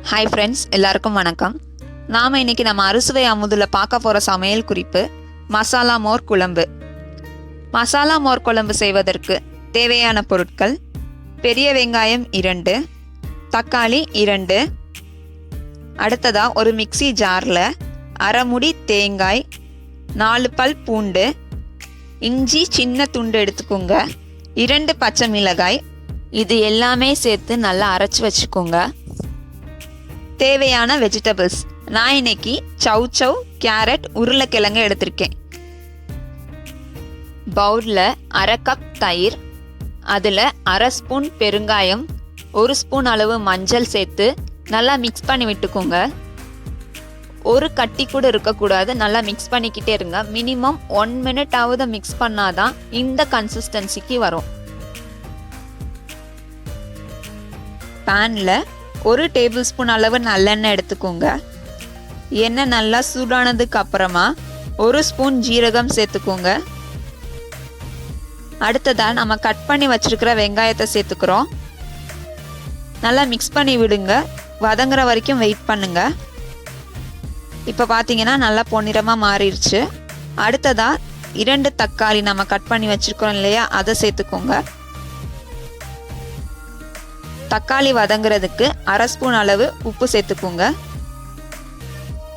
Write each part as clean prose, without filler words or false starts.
Hi friends, எல்லாருக்கும் வணக்கம். நாம் இன்றைக்கி நம்ம அறுசுவை அமுதில் பார்க்க போகிற சமையல் குறிப்பு மசாலா மோர் குழம்பு. மசாலா மோர் குழம்பு செய்வதற்கு தேவையான பொருட்கள்: பெரிய வெங்காயம் 2, தக்காளி 2, அடுத்ததாக ஒரு மிக்ஸி ஜாரில் அரை முடி தேங்காய், 4 பல் பூண்டு, இஞ்சி சின்ன துண்டு எடுத்துக்கோங்க, 2 பச்சை மிளகாய், இது எல்லாமே சேர்த்து நல்லா அரைச்சி வச்சுக்கோங்க. தேவையான வெஜிடபிள்ஸ்: நான் இன்னைக்கு சௌ, கேரட், உருளைக்கிழங்கு எடுத்திருக்கேன். பவுலில் அரை கப் தயிர், அதில் அரை ஸ்பூன் பெருங்காயம், 1 ஸ்பூன் அளவு மஞ்சள் சேர்த்து நல்லா மிக்ஸ் பண்ணி விட்டுக்கோங்க. ஒரு கட்டி கூட இருக்கக்கூடாது, நல்லா மிக்ஸ் பண்ணிக்கிட்டே இருங்க. மினிமம் 1 மினிட் ஆகுது மிக்ஸ் பண்ணாதான் இந்த கன்சிஸ்டன்சிக்கு வரும். பேனில் 1 டேபிள் ஸ்பூன் அளவு நல்லெண்ணெய் எடுத்துக்கோங்க. எண்ணெய் நல்லா சூடானதுக்கு அப்புறமா 1 ஸ்பூன் ஜீரகம் சேர்த்துக்கோங்க. அடுத்ததாக நம்ம கட் பண்ணி வச்சிருக்கிற வெங்காயத்தை சேர்த்துக்கிறோம். நல்லா மிக்ஸ் பண்ணி விடுங்க, வதங்குற வரைக்கும் வெயிட் பண்ணுங்க. இப்போ பார்த்தீங்கன்னா நல்லா பொன்னிறமாக மாறிடுச்சு. அடுத்ததாக 2 தக்காளி நம்ம கட் பண்ணி வச்சிருக்கிறோம் இல்லையா, அதை சேர்த்துக்கோங்க. தக்காளி வதங்குறதுக்கு அரை ஸ்பூன் அளவு உப்பு சேர்த்துக்கோங்க.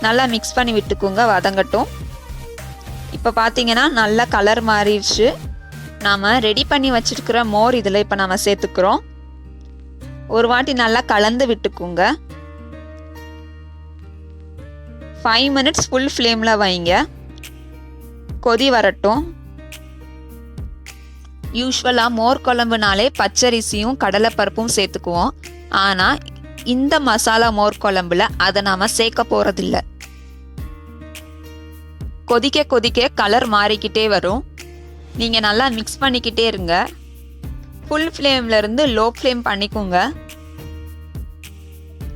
நல்லா மிக்ஸ் பண்ணி விட்டுக்கோங்க, வதங்கட்டும். இப்போ பார்த்தீங்கன்னா நல்லா கலர் மாறிடுச்சு. நாம் ரெடி பண்ணி வச்சுருக்கிற மோர் இதில் இப்போ நம்ம சேர்த்துக்கிறோம். ஒரு வாட்டி நல்லா கலந்து விட்டுக்கோங்க. 5 மினிட்ஸ் ஃபுல் ஃப்ளேமில் வைங்க, கொதி வரட்டும். யூஸ்வலாக மோர் குழம்புனாலே பச்சரிசியும் கடலைப்பருப்பும் சேர்த்துக்குவோம். ஆனால் இந்த மசாலா மோர் குழம்புல அதை நாம் சேர்க்க போகிறதில்ல. கொதிக்க கொதிக்க கலர் மாறிக்கிட்டே வரும். நீங்கள் நல்லா மிக்ஸ் பண்ணிக்கிட்டே இருங்க. ஃபுல் ஃப்ளேம்லேருந்து லோ ஃப்ளேம் பண்ணிக்கோங்க.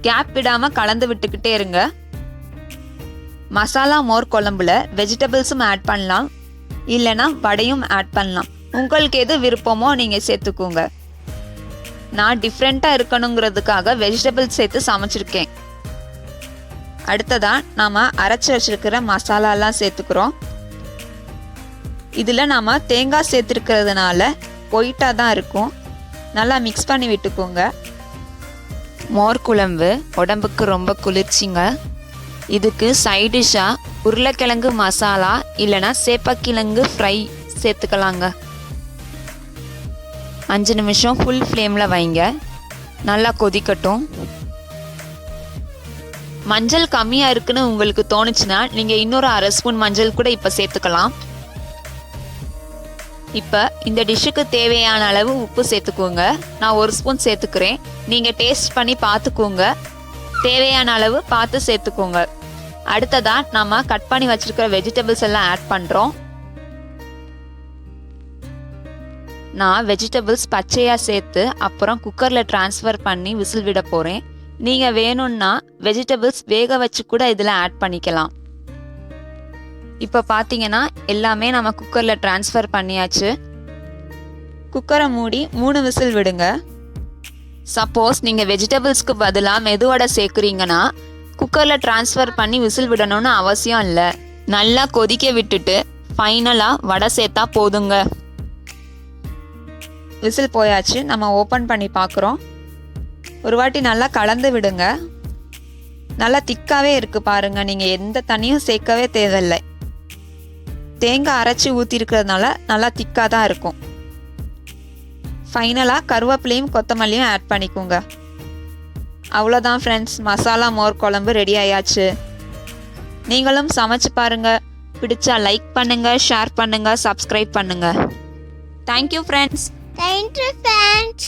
கேப் விடாமல் கலந்து விட்டுக்கிட்டே இருங்க. மசாலா மோர் குழம்புல வெஜிடபிள்ஸும் ஆட் பண்ணலாம், இல்லைன்னா வடையும் ஆட் பண்ணலாம். உங்களுக்கு எது விருப்பமோ நீங்கள் சேர்த்துக்கோங்க. நான் டிஃப்ரெண்ட்டாக இருக்கணுங்கிறதுக்காக வெஜிடபிள்ஸ் சேர்த்து சமைச்சிருக்கேன். அடுத்ததாக நாம் அரைச்சி வச்சிருக்கிற மசாலாலாம் சேர்த்துக்கிறோம். இதில் நாம் தேங்காய் சேர்த்துருக்கிறதுனால ஒயிட்டாக தான் இருக்கும். நல்லா மிக்ஸ் பண்ணி விட்டுக்கோங்க. மோர் குழம்பு உடம்புக்கு ரொம்ப குளிர்ச்சிங்க. இதுக்கு சைடிஷ்ஷாக உருளைக்கிழங்கு மசாலா இல்லைனா சேப்பக்கிழங்கு ஃப்ரை சேர்த்துக்கலாங்க. 5 நிமிஷம் ஃபுல் ஃப்ளேமில் வைங்க, நல்லா கொதிக்கட்டும். மஞ்சள் கம்மியாக இருக்குன்னு உங்களுக்கு தோணுச்சுன்னா நீங்கள் இன்னொரு அரை ஸ்பூன் மஞ்சள் கூட இப்போ சேர்த்துக்கலாம். இப்போ இந்த டிஷ்ஷுக்கு தேவையான அளவு உப்பு சேர்த்துக்கோங்க. நான் 1 ஸ்பூன் சேர்த்துக்கிறேன். நீங்கள் டேஸ்ட் பண்ணி பார்த்துக்கோங்க, தேவையான அளவு பார்த்து சேர்த்துக்கோங்க. அடுத்ததாக நம்ம கட் பண்ணி வச்சுருக்கிற வெஜிடபிள்ஸ் எல்லாம் ஆட் பண்ணுறோம். நான் வெஜிடபிள்ஸ் பச்சையாக சேர்த்து அப்புறம் குக்கரில் ட்ரான்ஸ்ஃபர் பண்ணி விசில் விட போகிறேன். நீங்கள் வேணும்னா வெஜிடபிள்ஸ் வேக வச்சு கூட இதில் ஆட் பண்ணிக்கலாம். இப்போ பார்த்தீங்கன்னா எல்லாமே நம்ம குக்கரில் ட்ரான்ஸ்ஃபர் பண்ணியாச்சு. குக்கரை மூடி 3 விசில் விடுங்க. சப்போஸ் நீங்கள் வெஜிடபிள்ஸ்க்கு பதிலாக மெதுவடை சேர்க்குறீங்கன்னா குக்கரில் ட்ரான்ஸ்ஃபர் பண்ணி விசில் விடணும்னு அவசியம் இல்லை. நல்லா கொதிக்க விட்டுட்டு ஃபைனலாக வடை சேர்த்தா போதுங்க. விசில் போயாச்சு, நம்ம ஓப்பன் பண்ணி பார்க்குறோம். ஒரு வாட்டி நல்லா கலந்து விடுங்க. நல்லா திக்காகவே இருக்குது பாருங்கள், நீங்கள் எந்த தண்ணியும் சேர்க்கவே தேவையில்லை. தேங்காய் அரைச்சி ஊற்றிருக்கிறதுனால நல்லா திக்காக தான் இருக்கும். ஃபைனலாக கருவேப்பிலையும் கொத்தமல்லியும் ஆட் பண்ணிக்கோங்க. அவ்வளோதான் ஃப்ரெண்ட்ஸ், மசாலா மோர் குழம்பு ரெடி ஆயாச்சு. நீங்களும் சமைச்சு பாருங்கள். பிடிச்சா லைக் பண்ணுங்கள், ஷேர் பண்ணுங்கள், சப்ஸ்கிரைப் பண்ணுங்கள். Thank you friends. Thank you, friends.